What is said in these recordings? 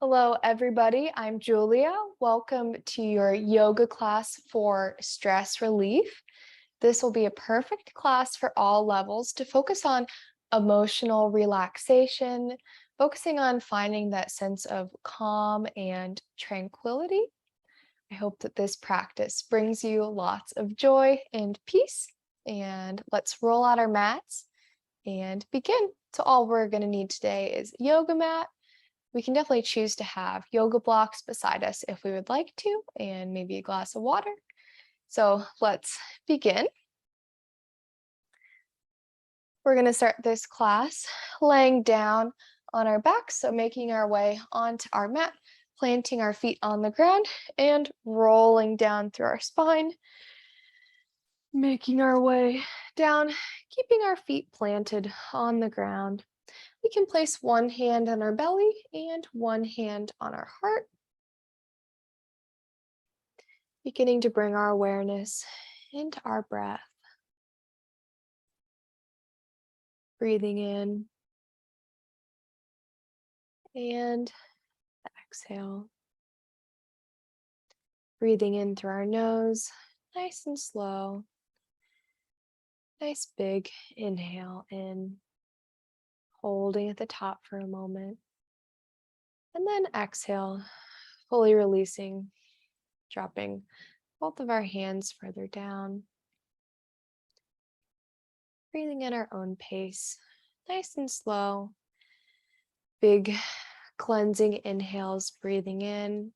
Hello, everybody. I'm Julia. Welcome to your yoga class for stress relief. This will be a perfect class for all levels to focus on emotional relaxation, focusing on finding that sense of calm and tranquility. I hope that this practice brings you lots of joy and peace. And let's roll out our mats and begin. So, all we're going to need today is yoga mat. We can definitely choose to have yoga blocks beside us if we would like to, and maybe a glass of water. So let's begin. We're going to start this class laying down on our back, so making our way onto our mat, planting our feet on the ground, and rolling down through our spine, making our way down, keeping our feet planted on the ground. We can place one hand on our belly and one hand on our heart, beginning to bring our awareness into our breath. Breathing in and exhale. Breathing in through our nose, nice and slow. Nice big inhale in, holding at the top for a moment. And then exhale, fully releasing, dropping both of our hands further down. Breathing at our own pace, nice and slow. Big cleansing inhales, breathing in.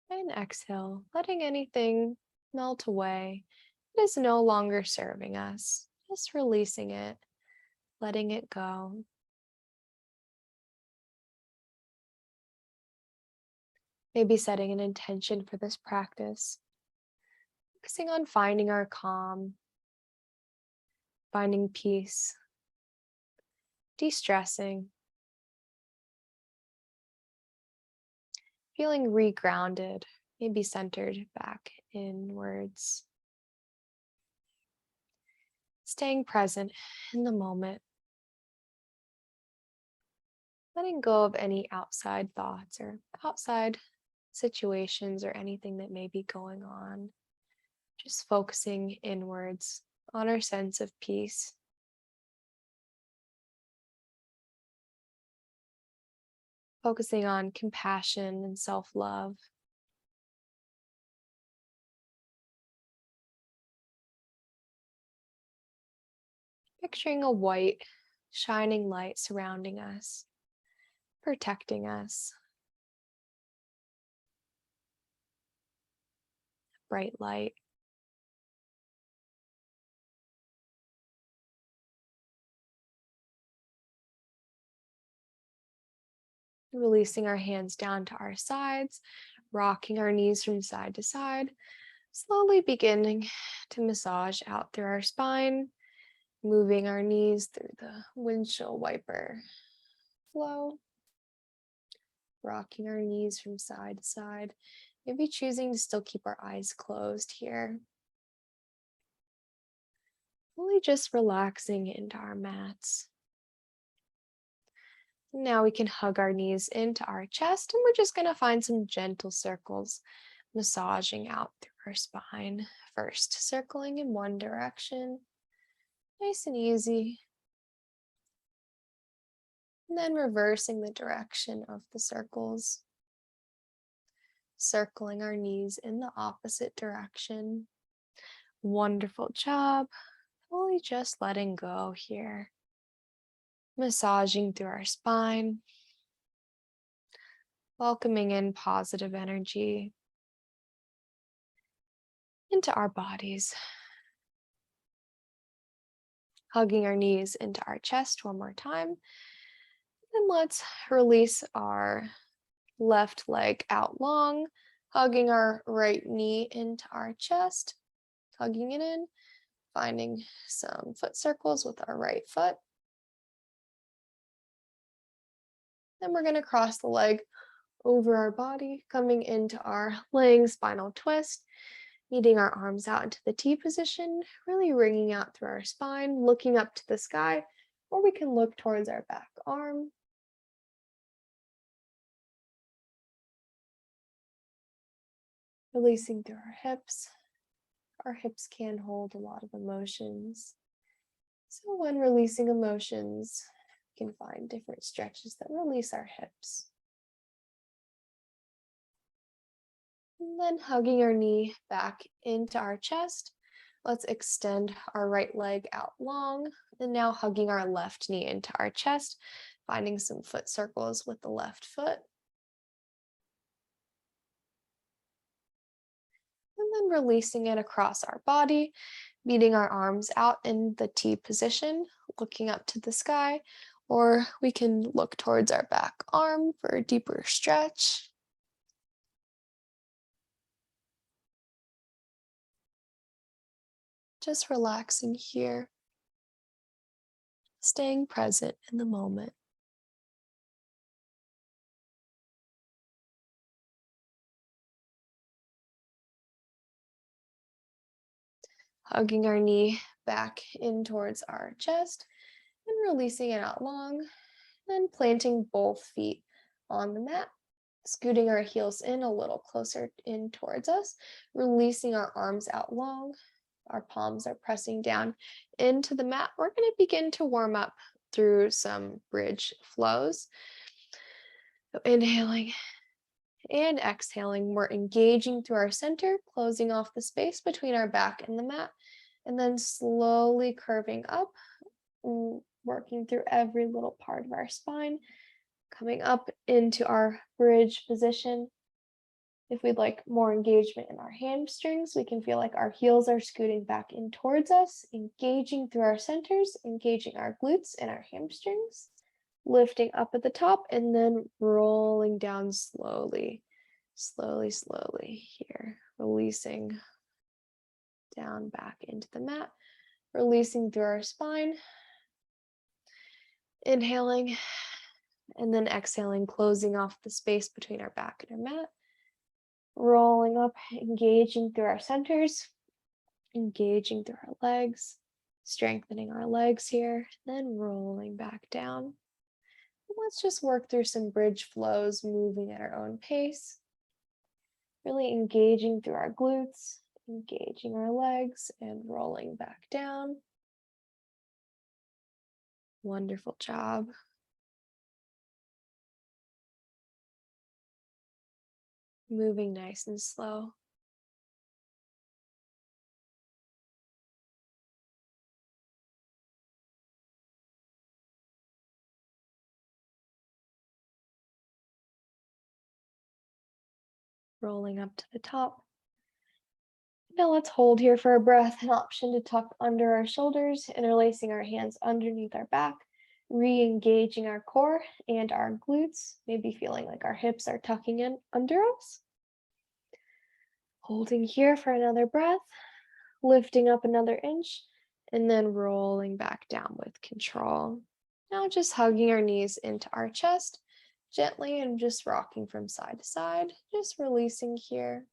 And exhale, letting anything melt away that is no longer serving us. Just releasing it, letting it go. Maybe setting an intention for this practice. Focusing on finding our calm, finding peace, de-stressing, feeling regrounded, maybe centered back inwards. Staying present in the moment. Letting go of any outside thoughts or outside situations or anything that may be going on. Just focusing inwards on our sense of peace. Focusing on compassion and self-love. Picturing a white, shining light surrounding us, protecting us. Bright light. Releasing our hands down to our sides, rocking our knees from side to side, slowly beginning to massage out through our spine, moving our knees through the windshield wiper flow, rocking our knees from side to side, maybe choosing to still keep our eyes closed here. Fully just relaxing into our mats. Now we can hug our knees into our chest, and we're just going to find some gentle circles massaging out through our spine. First, circling in one direction, nice and easy. And then reversing the direction of the circles, circling our knees in the opposite direction. Wonderful job. Fully just letting go here. Massaging through our spine, welcoming in positive energy into our bodies. Hugging our knees into our chest one more time. And let's release our left leg out long, hugging our right knee into our chest, hugging it in, finding some foot circles with our right foot. Then we're going to cross the leg over our body, coming into our laying spinal twist, meeting our arms out into the T position, really wringing out through our spine, looking up to the sky, or we can look towards our back arm. Releasing through our hips. Our hips can hold a lot of emotions. So when releasing emotions, we can find different stretches that release our hips. And then hugging our knee back into our chest. Let's extend our right leg out long. And now hugging our left knee into our chest, finding some foot circles with the left foot. And then releasing it across our body, meeting our arms out in the T position, looking up to the sky, or we can look towards our back arm for a deeper stretch. Just relaxing here, staying present in the moment. Hugging our knee back in towards our chest and releasing it out long, then planting both feet on the mat, scooting our heels in a little closer in towards us, releasing our arms out long. Our palms are pressing down into the mat. We're going to begin to warm up through some bridge flows. So inhaling and exhaling, we're engaging through our center, closing off the space between our back and the mat, and then slowly curving up, working through every little part of our spine, coming up into our bridge position. If we'd like more engagement in our hamstrings, we can feel like our heels are scooting back in towards us, engaging through our centers, engaging our glutes and our hamstrings, lifting up at the top and then rolling down slowly, slowly here, releasing down back into the mat, releasing through our spine, inhaling, and then exhaling, closing off the space between our back and our mat. Rolling up, engaging through our centers, engaging through our legs, strengthening our legs here, then rolling back down. And let's just work through some bridge flows, moving at our own pace, really engaging through our glutes, engaging our legs, and rolling back down. Wonderful job. Moving nice and slow. Rolling up to the top. Now let's hold here for a breath, an option to tuck under our shoulders, interlacing our hands underneath our back, re-engaging our core and our glutes, maybe feeling like our hips are tucking in under us. Holding here for another breath, lifting up another inch, and then rolling back down with control. Now just hugging our knees into our chest, gently and just rocking from side to side, just releasing here.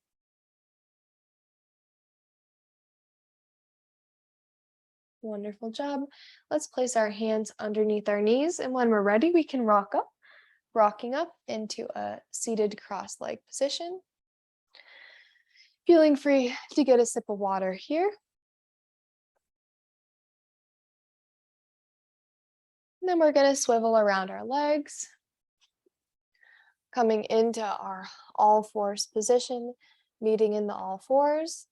Wonderful job. Let's place our hands underneath our knees, and when we're ready, we can rocking up into a seated cross-leg position. Feeling free to get a sip of water here. And then we're going to swivel around our legs, coming into our all fours position, meeting in the all fours.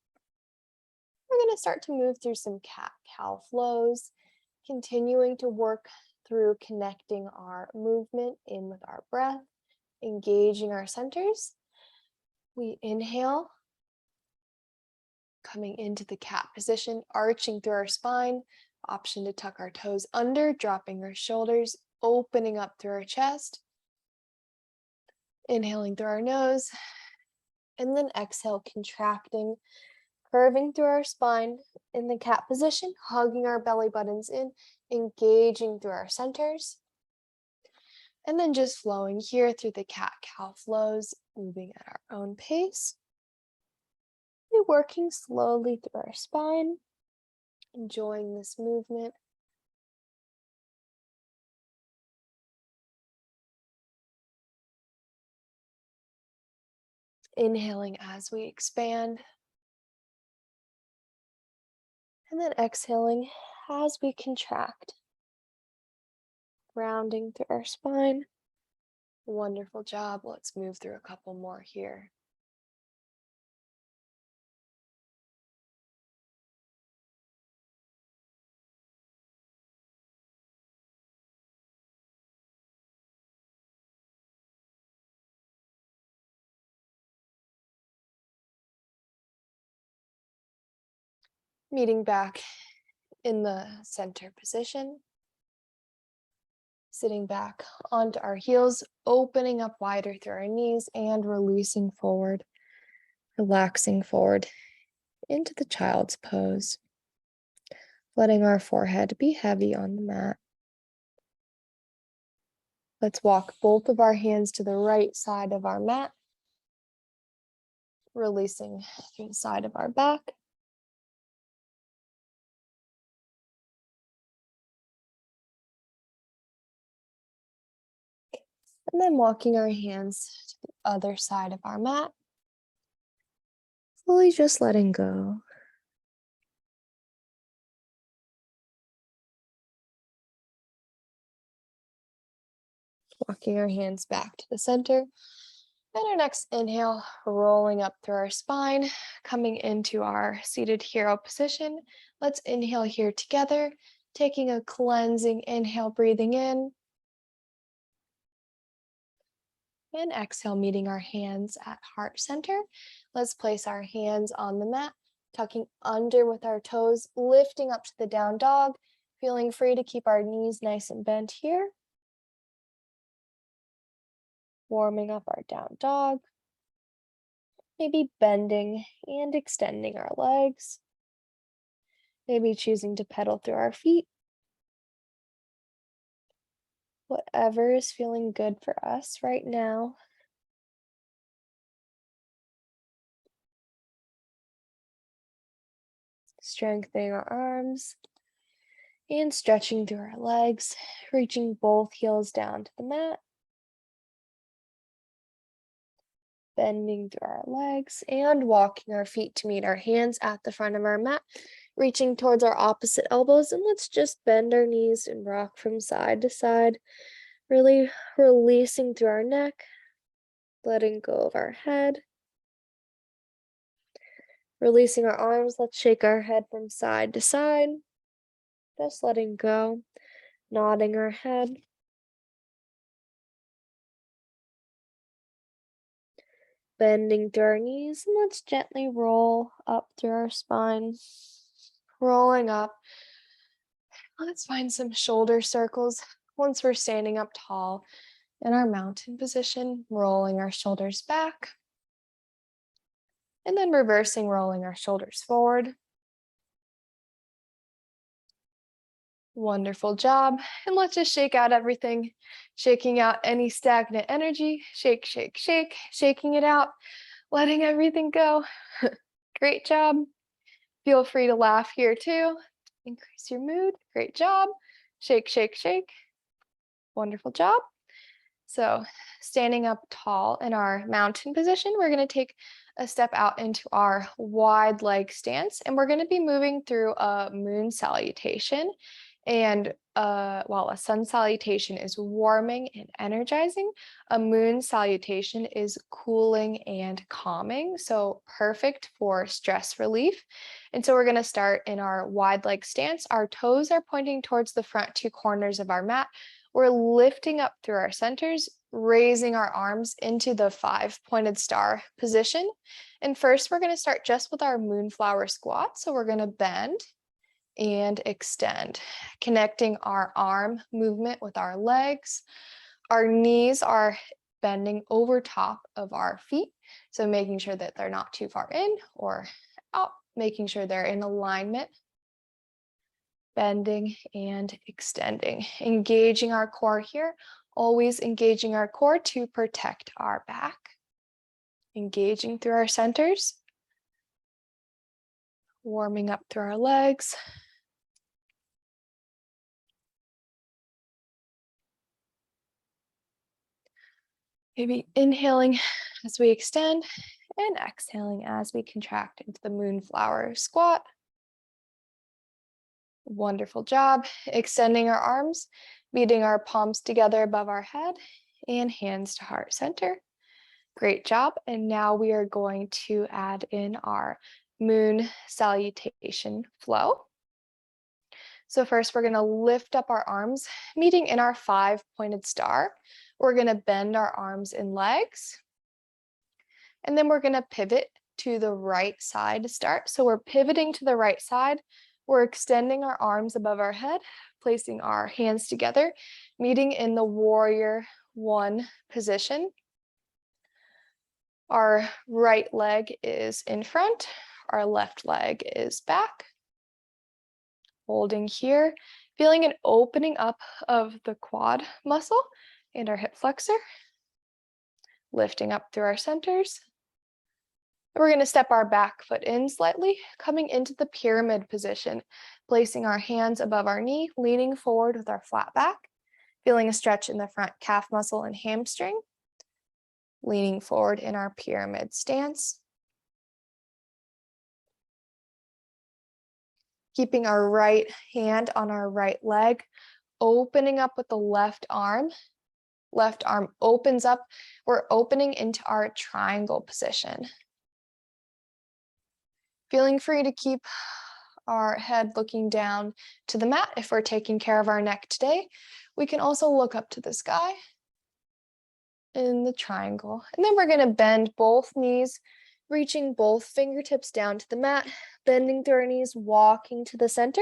We're going to start to move through some cat-cow flows, continuing to work through connecting our movement in with our breath, engaging our centers. We inhale, coming into the cat position, arching through our spine, option to tuck our toes under, dropping our shoulders, opening up through our chest, inhaling through our nose, and then exhale, contracting, curving through our spine in the cat position, hugging our belly buttons in, engaging through our centers, and then just flowing here through the cat-cow flows, moving at our own pace. We're working slowly through our spine, enjoying this movement. Inhaling as we expand. And then exhaling as we contract. Rounding through our spine. Wonderful job. Let's move through a couple more here. Meeting back in the center position. Sitting back onto our heels, opening up wider through our knees and releasing forward, relaxing forward into the child's pose. Letting our forehead be heavy on the mat. Let's walk both of our hands to the right side of our mat, releasing through the side of our back. And then walking our hands to the other side of our mat, fully just letting go. Walking our hands back to the center. And our next inhale, rolling up through our spine, coming into our seated hero position. Let's inhale here together, taking a cleansing inhale, breathing in. And exhale, meeting our hands at heart center. Let's place our hands on the mat, tucking under with our toes, lifting up to the down dog, feeling free to keep our knees nice and bent here. Warming up our down dog. Maybe bending and extending our legs. Maybe choosing to pedal through our feet. Whatever is feeling good for us right now. Strengthening our arms and stretching through our legs, reaching both heels down to the mat. Bending through our legs and walking our feet to meet our hands at the front of our mat, reaching towards our opposite elbows. And let's just bend our knees and rock from side to side, really releasing through our neck, letting go of our head. Releasing our arms, let's shake our head from side to side, just letting go, nodding our head. Bending through our knees, and let's gently roll up through our spine, rolling up. Let's find some shoulder circles once we're standing up tall in our mountain position, rolling our shoulders back, and then reversing, rolling our shoulders forward. Wonderful job. And let's just shake out everything, shaking out any stagnant energy. Shake, shake, shake, shaking it out, letting everything go. Great job. Feel free to laugh here too. Increase your mood. Great job. Shake, shake, shake. Wonderful job. So standing up tall in our mountain position, we're going to take a step out into our wide leg stance, and we're going to be moving through a moon salutation. And while a sun salutation is warming and energizing, a moon salutation is cooling and calming. So perfect for stress relief. And so we're going to start in our wide leg stance. Our toes are pointing towards the front two corners of our mat. We're lifting up through our centers, raising our arms into the 5-pointed star position. And first, we're going to start just with our moonflower squat. So we're going to bend and extend, connecting our arm movement with our legs. Our knees are bending over top of our feet. So making sure that they're not too far in or out, making sure they're in alignment. Bending and extending, engaging our core here, always engaging our core to protect our back. Engaging through our centers, warming up through our legs. Maybe inhaling as we extend And exhaling as we contract into the moonflower squat. Wonderful job. Extending our arms, meeting our palms together above our head and hands to heart center. Great job. And now we are going to add in our moon salutation flow. So first we're going to lift up our arms, meeting in our 5-pointed star. We're going to bend our arms and legs. And then we're going to pivot to the right side to start. So we're pivoting to the right side. We're extending our arms above our head, placing our hands together, meeting in the warrior one position. Our right leg is in front, our left leg is back. Holding here, feeling an opening up of the quad muscle and our hip flexor. Lifting up through our centers. We're going to step our back foot in slightly, coming into the pyramid position, placing our hands above our knee, leaning forward with our flat back, feeling a stretch in the front calf muscle and hamstring, leaning forward in our pyramid stance. Keeping our right hand on our right leg, opening up with the left arm. Left arm opens up. We're opening into our triangle position. Feeling free to keep our head looking down to the mat if we're taking care of our neck today. We can also look up to the sky in the triangle. And then we're going to bend both knees, reaching both fingertips down to the mat, bending through our knees, walking to the center,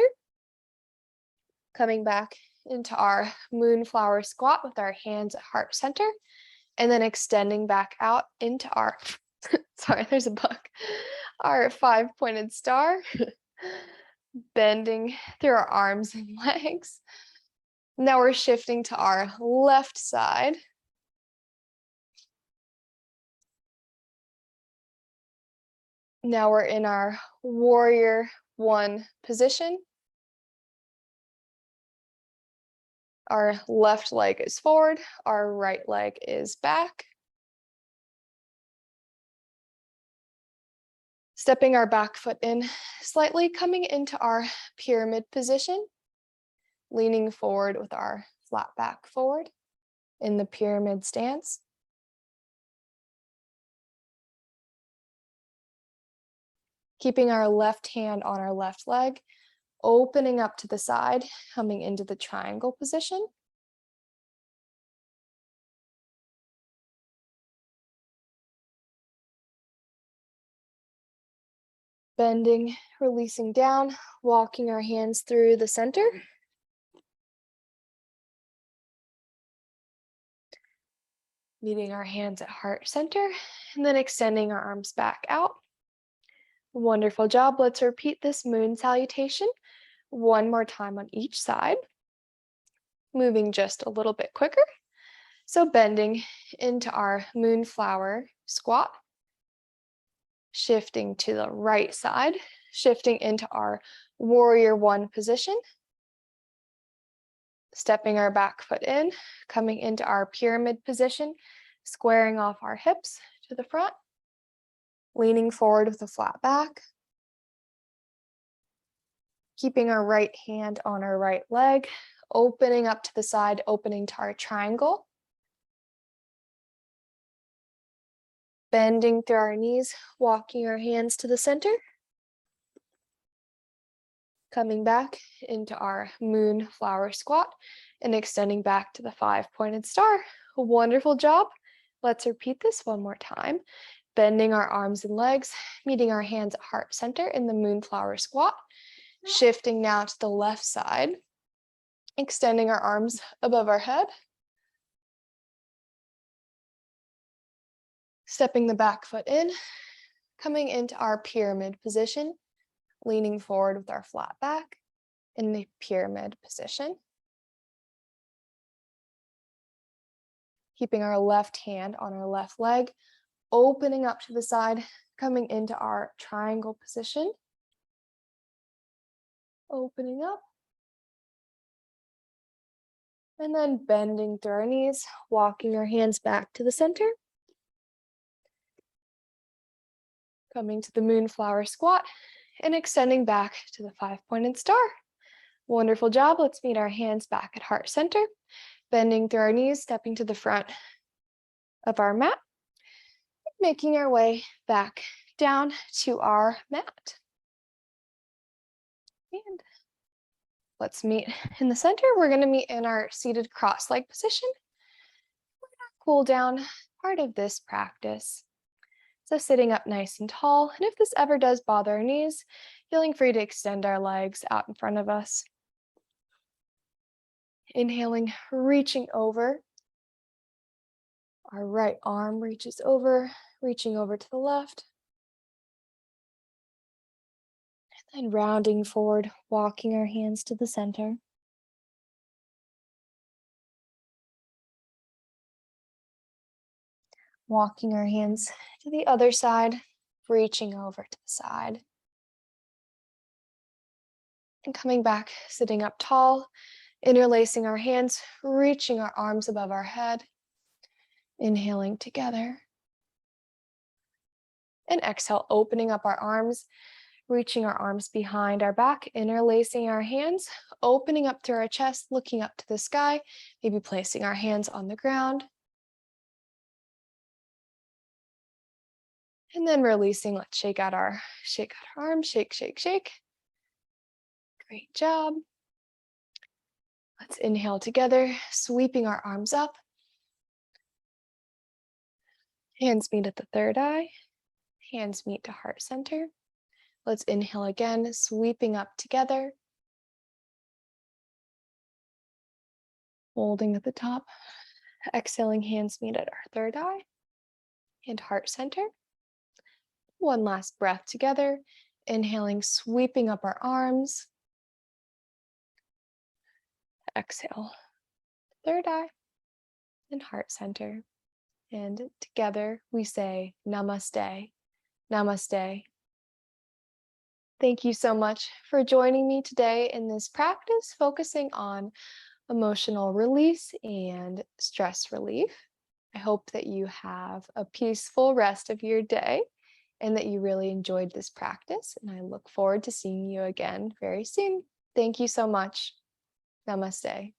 coming back into our moonflower squat with our hands at heart center, and then extending back out into our, sorry, there's a bug, our 5-pointed star, bending through our arms and legs. Now we're shifting to our left side. Now we're in our warrior one position. Our left leg is forward, our right leg is back. Stepping our back foot in slightly, coming into our pyramid position, leaning forward with our flat back forward in the pyramid stance. Keeping our left hand on our left leg, opening up to the side, coming into the triangle position. Bending, releasing down, walking our hands through the center. Meeting our hands at heart center, and then extending our arms back out. Wonderful job. Let's repeat this moon salutation one more time on each side. Moving just a little bit quicker. So bending into our moonflower squat. Shifting to the right side, shifting into our warrior one position. Stepping our back foot in, coming into our pyramid position, squaring off our hips to the front, leaning forward with a flat back. Keeping our right hand on our right leg, opening up to the side, opening to our triangle. Bending through our knees, walking our hands to the center. Coming back into our moonflower squat and extending back to the 5-pointed star. Wonderful job. Let's repeat this one more time. Bending our arms and legs, meeting our hands at heart center in the moonflower squat. Shifting now to the left side, extending our arms above our head. Stepping the back foot in, coming into our pyramid position, leaning forward with our flat back in the pyramid position. Keeping our left hand on our left leg, opening up to the side, coming into our triangle position. Opening up. And then bending through our knees, walking our hands back to the center. Coming to the moonflower squat and extending back to the 5-pointed star. Wonderful job. Let's meet our hands back at heart center, bending through our knees, stepping to the front of our mat, making our way back down to our mat. And let's meet in the center. We're going to meet in our seated cross-leg position. We're going to cool down part of this practice. So sitting up nice and tall, and if this ever does bother our knees, feeling free to extend our legs out in front of us. Inhaling, reaching over. Our right arm reaches over, reaching over to the left. And then rounding forward, walking our hands to the center. Walking our hands to the other side, reaching over to the side. And coming back, sitting up tall, interlacing our hands, reaching our arms above our head. Inhaling together. And exhale, opening up our arms, reaching our arms behind our back, interlacing our hands, opening up through our chest, looking up to the sky, maybe placing our hands on the ground. And then releasing, let's shake out our arms, shake, shake, shake. Great job. Let's inhale together, sweeping our arms up. Hands meet at the third eye. Hands meet to heart center. Let's inhale again, sweeping up together. Holding at the top. Exhaling, hands meet at our third eye and heart center. One last breath together. Inhaling, sweeping up our arms. Exhale, third eye and heart center. And together we say namaste, namaste. Thank you so much for joining me today in this practice, focusing on emotional release and stress relief. I hope that you have a peaceful rest of your day and that you really enjoyed this practice. And I look forward to seeing you again very soon. Thank you so much. Namaste.